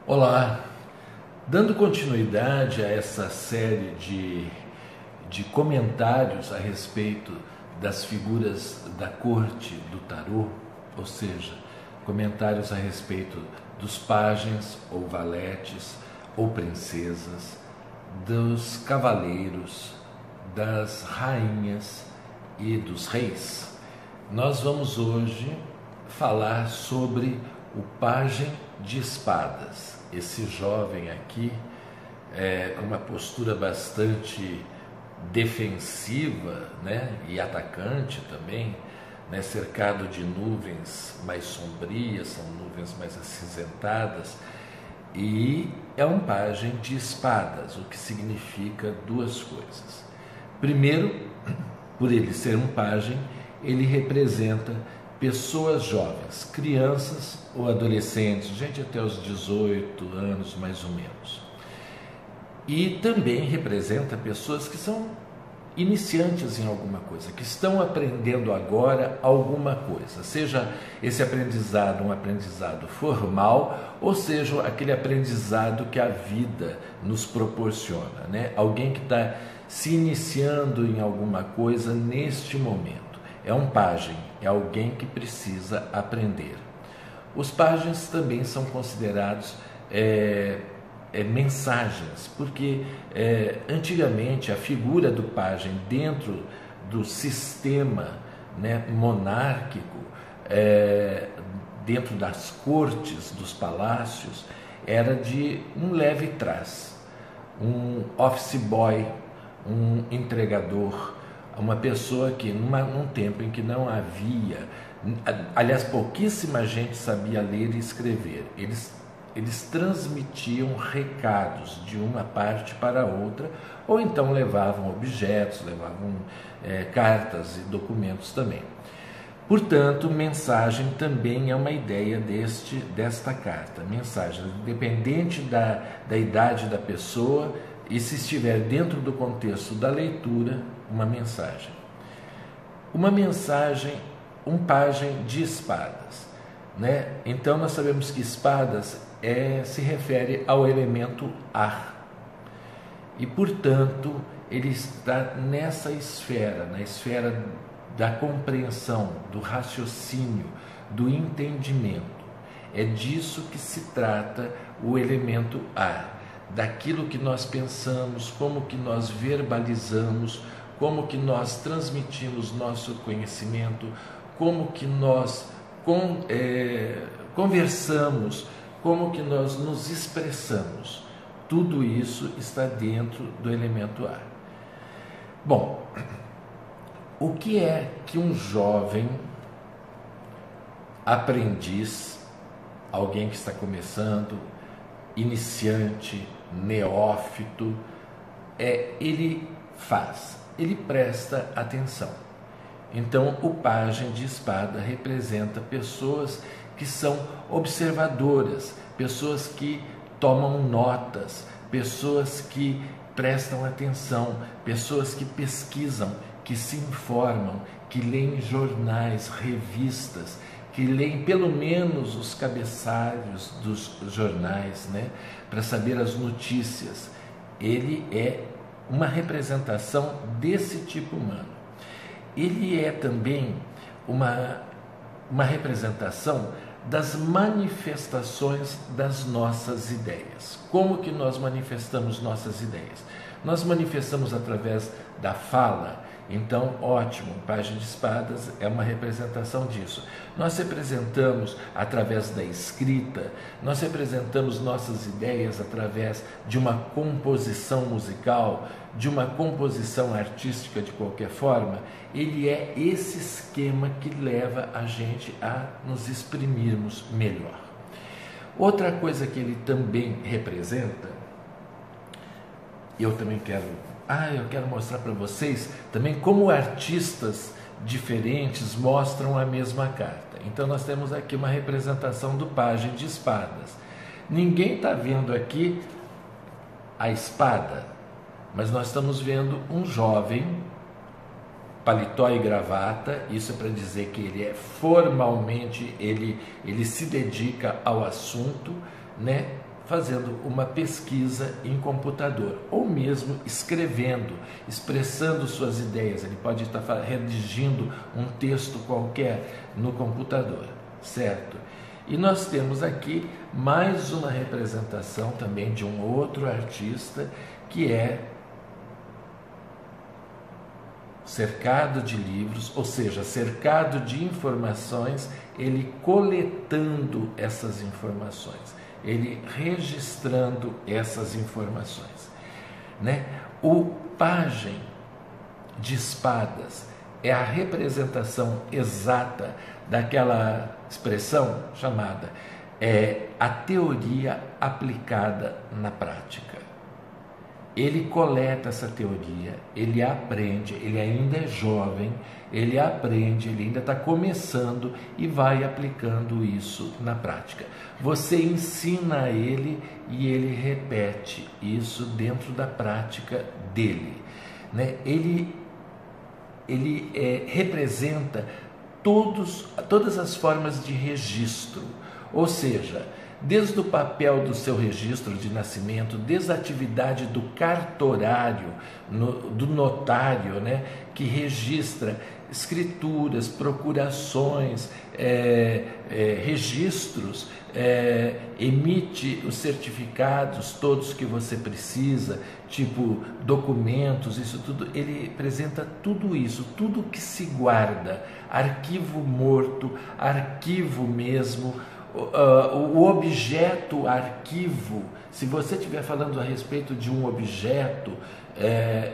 Olá, dando continuidade a essa série de comentários a respeito das figuras da corte do tarô, ou seja, comentários a respeito dos pajens ou valetes ou princesas, dos cavaleiros, das rainhas e dos reis. Nós vamos hoje falar sobre o pajem de espadas. Esse jovem aqui, com uma postura bastante defensiva, né, e atacante também, né, cercado de nuvens mais sombrias, são nuvens mais acinzentadas, e é um pajem de espadas, o que significa duas coisas. Primeiro, por ele ser um pajem, ele representa pessoas jovens, crianças ou adolescentes, gente até os 18 anos mais ou menos. E também representa pessoas que são iniciantes em alguma coisa, que estão aprendendo agora alguma coisa, seja esse aprendizado um aprendizado formal, ou seja aquele aprendizado que a vida nos proporciona, né? Alguém que está se iniciando em alguma coisa neste momento. É um pajem, é alguém que precisa aprender. Os pajens também são considerados mensagens, porque antigamente a figura do pajem dentro do sistema, né, monárquico, dentro das cortes, dos palácios, era de um leve trás, um office boy, um entregador, uma pessoa que num tempo em que não havia, aliás, pouquíssima gente sabia ler e escrever, eles transmitiam recados de uma parte para outra, ou então levavam objetos, levavam cartas e documentos também. Portanto, mensagem também é uma ideia desta carta. Mensagem, independente da idade da pessoa, e se estiver dentro do contexto da leitura, uma mensagem. Uma mensagem, um pajem de espadas, né? Então nós sabemos que espadas se refere ao elemento ar. E, portanto, ele está nessa esfera, na esfera da compreensão, do raciocínio, do entendimento. É disso que se trata o elemento ar. Daquilo que nós pensamos, como que nós verbalizamos, como que nós transmitimos nosso conhecimento, como que nós conversamos, como que nós nos expressamos. Tudo isso está dentro do elemento ar. Bom, o que é que um jovem aprendiz, alguém que está começando, iniciante, neófito, ele faz? Ele presta atenção. Então, o pajem de espada representa pessoas que são observadoras, pessoas que tomam notas, pessoas que prestam atenção, pessoas que pesquisam, que se informam, que leem jornais, revistas, que leem pelo menos os cabeçalhos dos jornais, né, para saber as notícias. Ele é uma representação desse tipo humano. Ele é também uma representação das manifestações das nossas ideias. Como que nós manifestamos nossas ideias? Nós manifestamos através da fala. Então, ótimo, o pajem de espadas é uma representação disso. Nós representamos através da escrita, nós representamos nossas ideias através de uma composição musical, de uma composição artística de qualquer forma. Ele é esse esquema que leva a gente a nos exprimirmos melhor. Outra coisa que ele também representa, eu quero mostrar para vocês também como artistas diferentes mostram a mesma carta. Então nós temos aqui uma representação do pajem de espadas. Ninguém está vendo aqui a espada, mas nós estamos vendo um jovem, paletó e gravata. Isso é para dizer que ele formalmente, ele se dedica ao assunto, né? fazendo uma pesquisa em computador, ou mesmo escrevendo, expressando suas ideias. Ele pode estar redigindo um texto qualquer no computador, certo? E nós temos aqui mais uma representação também de um outro artista, que é cercado de livros, ou seja, cercado de informações, ele coletando essas informações, ele registrando essas informações, né? O pajem de espadas é a representação exata daquela expressão chamada a teoria aplicada na prática. Ele coleta essa teoria, ele aprende, ele ainda é jovem, ele aprende, ele ainda está começando e vai aplicando isso na prática. Você ensina a ele e ele repete isso dentro da prática dele, né? Ele representa todas as formas de registro, ou seja, desde o papel do seu registro de nascimento, desde a atividade do cartorário, do notário, né, que registra escrituras, procurações, registros, emite os certificados todos que você precisa, tipo documentos, isso tudo, ele apresenta tudo isso, tudo que se guarda, arquivo morto, arquivo mesmo, o objeto arquivo. Se você estiver falando a respeito de um objeto,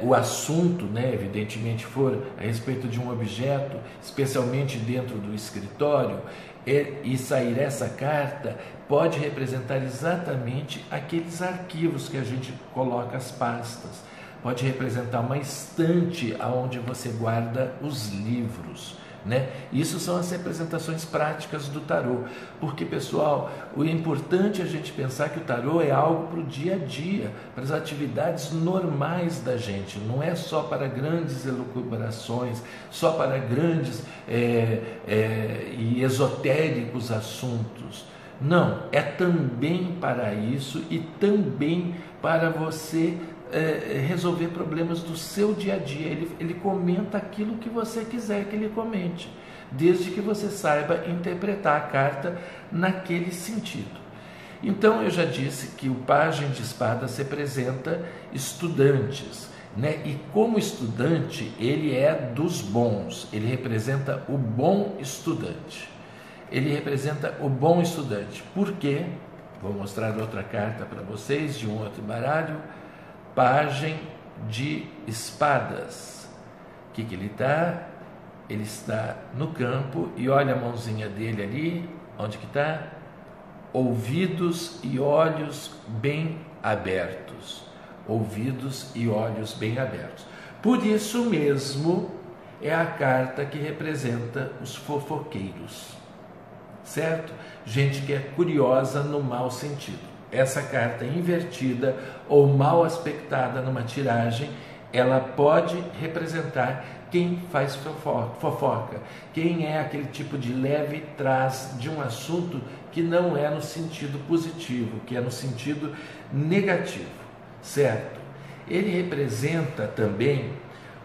o assunto, né, evidentemente for a respeito de um objeto, especialmente dentro do escritório, e sair essa carta, pode representar exatamente aqueles arquivos que a gente coloca as pastas, pode representar uma estante onde você guarda os livros, né? Isso são as representações práticas do tarô, porque, pessoal, o importante é a gente pensar que o tarô é algo para o dia a dia, para as atividades normais da gente, não é só para grandes elucubrações, só para grandes e esotéricos assuntos. Não, é também para isso e também para você resolver problemas do seu dia a dia. Ele comenta aquilo que você quiser que ele comente, desde que você saiba interpretar a carta naquele sentido. Então, eu já disse que o pajem de espadas representa estudantes, né? E como estudante, ele é dos bons, ele representa o bom estudante. Ele representa o bom estudante. Por quê? Vou mostrar outra carta para vocês, de um outro baralho. Pajem de espadas. O que ele está? Ele está no campo e olha a mãozinha dele ali. Onde que está? Ouvidos e olhos bem abertos. Ouvidos e olhos bem abertos. Por isso mesmo é a carta que representa os fofoqueiros, certo? Gente que é curiosa no mau sentido. Essa carta invertida ou mal aspectada numa tiragem, ela pode representar quem faz fofoca, quem é aquele tipo de leve trás de um assunto que não é no sentido positivo, que é no sentido negativo, certo? Ele representa também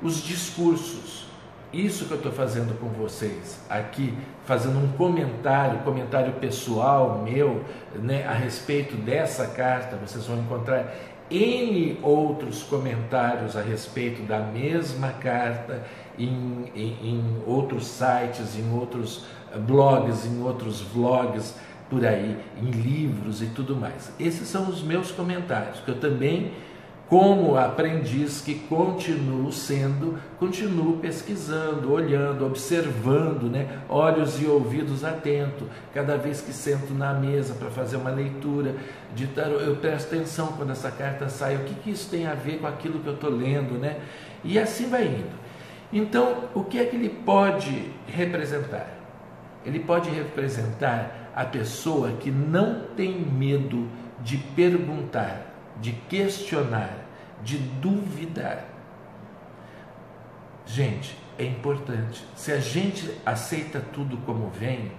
os discursos. Isso que eu estou fazendo com vocês aqui, fazendo um comentário pessoal meu, né, a respeito dessa carta. Vocês vão encontrar N outros comentários a respeito da mesma carta em outros sites, em outros blogs, em outros vlogs por aí, em livros e tudo mais. Esses são os meus comentários, que eu também, como aprendiz que continuo pesquisando, olhando, observando, né? Olhos e ouvidos atentos. Cada vez que sento na mesa para fazer uma leitura de tarô, eu presto atenção quando essa carta sai, o que isso tem a ver com aquilo que eu estou lendo, né? E assim vai indo. Então, o que é que ele pode representar? Ele pode representar a pessoa que não tem medo de perguntar, de questionar, de duvidar. Gente, é importante. Se a gente aceita tudo como vem,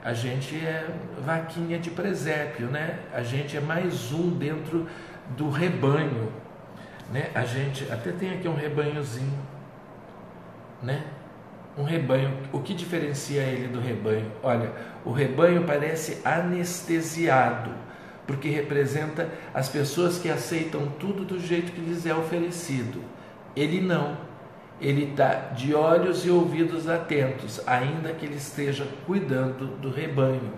a gente é vaquinha de presépio, né? A gente é mais um dentro do rebanho, né? A gente até tem aqui um rebanhozinho, né? Um rebanho. O que diferencia ele do rebanho? Olha, o rebanho parece anestesiado, porque representa as pessoas que aceitam tudo do jeito que lhes é oferecido. Ele não. Ele está de olhos e ouvidos atentos, ainda que ele esteja cuidando do rebanho.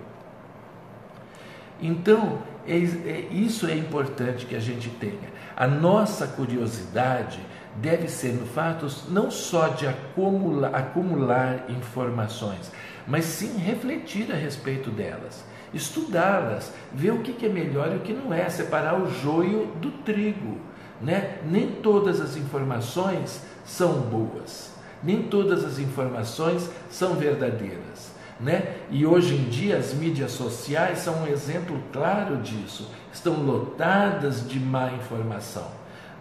Então, isso é importante que a gente tenha. A nossa curiosidade deve ser no fato não só de acumular informações, mas sim refletir a respeito delas, estudá-las, ver o que é melhor e o que não é, separar o joio do trigo, né? Nem todas as informações são boas, nem todas as informações são verdadeiras, né? E hoje em dia as mídias sociais são um exemplo claro disso, estão lotadas de má informação,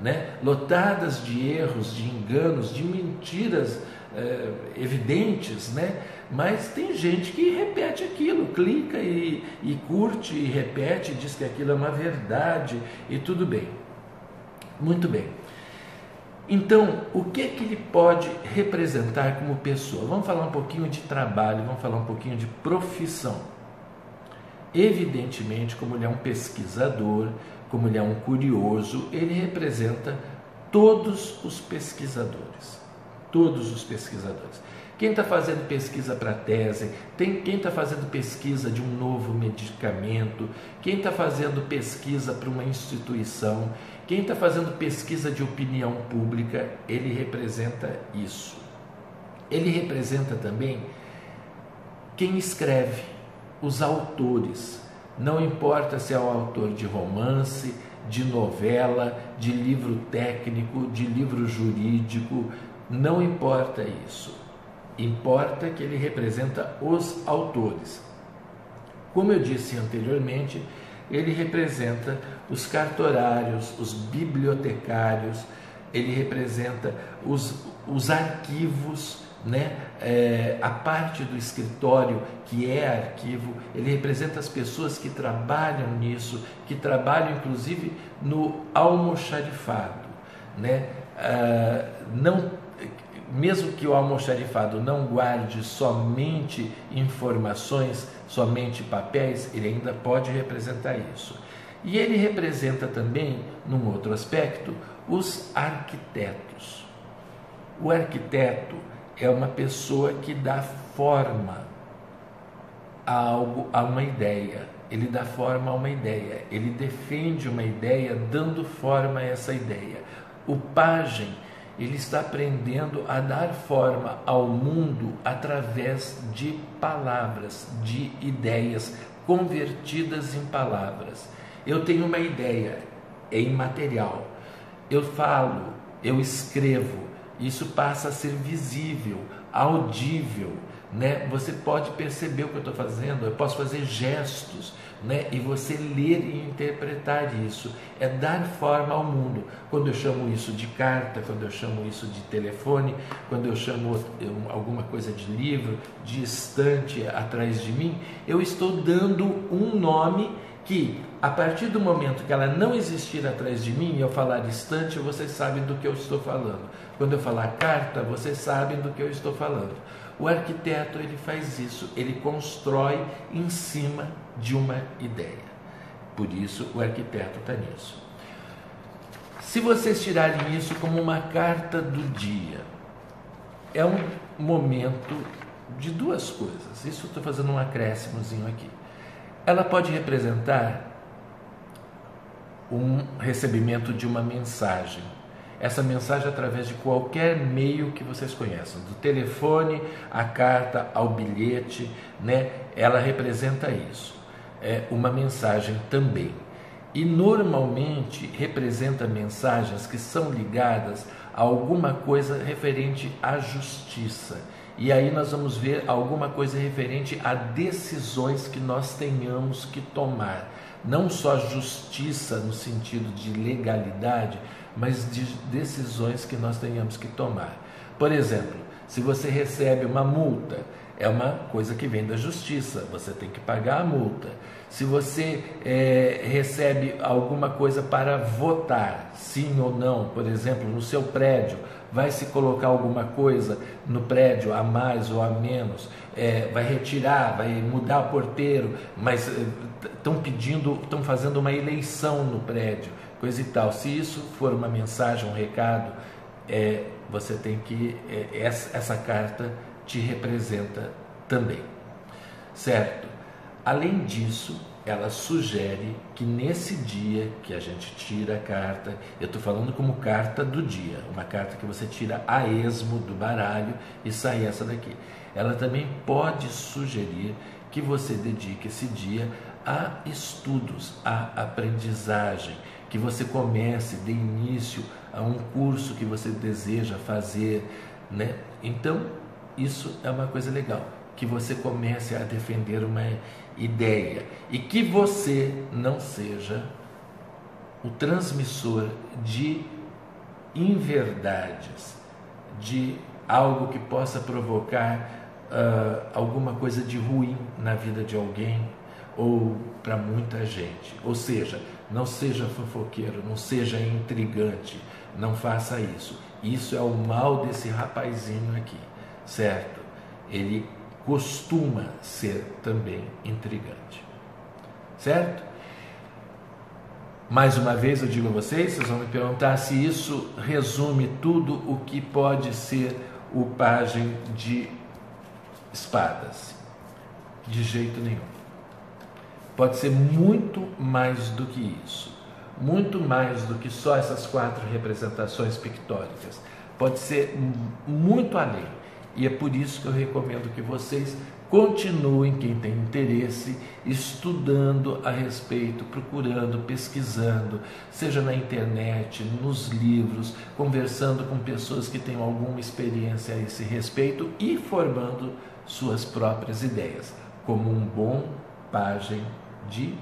né? Lotadas de erros, de enganos, de mentiras evidentes, né? Mas tem gente que repete aquilo, clica e curte e repete, diz que aquilo é uma verdade e tudo bem. Muito bem. Então, o que ele pode representar como pessoa? Vamos falar um pouquinho de trabalho, vamos falar um pouquinho de profissão. Evidentemente, como ele é um pesquisador, como ele é um curioso, ele representa todos os pesquisadores. Todos os pesquisadores. Quem está fazendo pesquisa para tese, quem está fazendo pesquisa de um novo medicamento, quem está fazendo pesquisa para uma instituição, quem está fazendo pesquisa de opinião pública, ele representa isso. Ele representa também quem escreve, os autores. Não importa se é o autor de romance, de novela, de livro técnico, de livro jurídico, não importa isso. Importa que ele representa os autores. Como eu disse anteriormente, ele representa os cartorários, os bibliotecários, ele representa os arquivos, né? A parte do escritório que é arquivo, ele representa as pessoas que trabalham nisso, que trabalham inclusive no almoxarifado, né? Mesmo que o almoxarifado não guarde somente informações, somente papéis, ele ainda pode representar isso. E ele representa também, num outro aspecto, os arquitetos. O arquiteto é uma pessoa que dá forma a algo, a uma ideia. Ele dá forma a uma ideia, ele defende uma ideia dando forma a essa ideia. O pajem, ele está aprendendo a dar forma ao mundo através de palavras, de ideias convertidas em palavras. Eu tenho uma ideia, é imaterial. Eu falo, eu escrevo, isso passa a ser visível, audível, né? Você pode perceber o que eu estou fazendo, eu posso fazer gestos, né? E você ler e interpretar isso, é dar forma ao mundo. Quando eu chamo isso de carta, quando eu chamo isso de telefone, quando eu chamo alguma coisa de livro, de estante atrás de mim, eu estou dando um nome que, a partir do momento que ela não existir atrás de mim, eu falar estante, vocês sabem do que eu estou falando. Quando eu falar carta, vocês sabem do que eu estou falando. O arquiteto, ele faz isso, ele constrói em cima de uma ideia. Por isso, o arquiteto está nisso. Se vocês tirarem isso como uma carta do dia, é um momento de duas coisas. Isso eu estou fazendo um acréscimozinho aqui. Ela pode representar um recebimento de uma mensagem. Essa mensagem através de qualquer meio que vocês conheçam, do telefone, à carta, ao bilhete, né? Ela representa isso. É uma mensagem também. E normalmente representa mensagens que são ligadas a alguma coisa referente à justiça. E aí nós vamos ver alguma coisa referente a decisões que nós tenhamos que tomar. Não só justiça no sentido de legalidade, mas de decisões que nós tenhamos que tomar. Por exemplo, se você recebe uma multa, é uma coisa que vem da justiça, você tem que pagar a multa. Se você recebe alguma coisa para votar, sim ou não, por exemplo, no seu prédio, vai se colocar alguma coisa no prédio a mais ou a menos, vai retirar, vai mudar o porteiro, mas estão fazendo uma eleição no prédio, coisa e tal. Se isso for uma mensagem, um recado, você tem que, essa carta te representa também, certo? Além disso, ela sugere que nesse dia que a gente tira a carta, eu estou falando como carta do dia, uma carta que você tira a esmo do baralho e sai essa daqui. Ela também pode sugerir que você dedique esse dia a estudos, a aprendizagem, que você comece, dê início a um curso que você deseja fazer, né? Então, isso é uma coisa legal, que você comece a defender uma ideia e que você não seja o transmissor de inverdades, de algo que possa provocar alguma coisa de ruim na vida de alguém ou para muita gente. Ou seja, não seja fofoqueiro, não seja intrigante, não faça isso. Isso é o mal desse rapazinho aqui, certo? Ele costuma ser também intrigante, certo? Mais uma vez eu digo a vocês vão me perguntar se isso resume tudo o que pode ser o pajem de espadas. De jeito nenhum. Pode ser muito mais do que isso, muito mais do que só essas 4 representações pictóricas. Pode ser muito além. E é por isso que eu recomendo que vocês continuem, quem tem interesse, estudando a respeito, procurando, pesquisando, seja na internet, nos livros, conversando com pessoas que tenham alguma experiência a esse respeito e formando suas próprias ideias, como um bom pajem de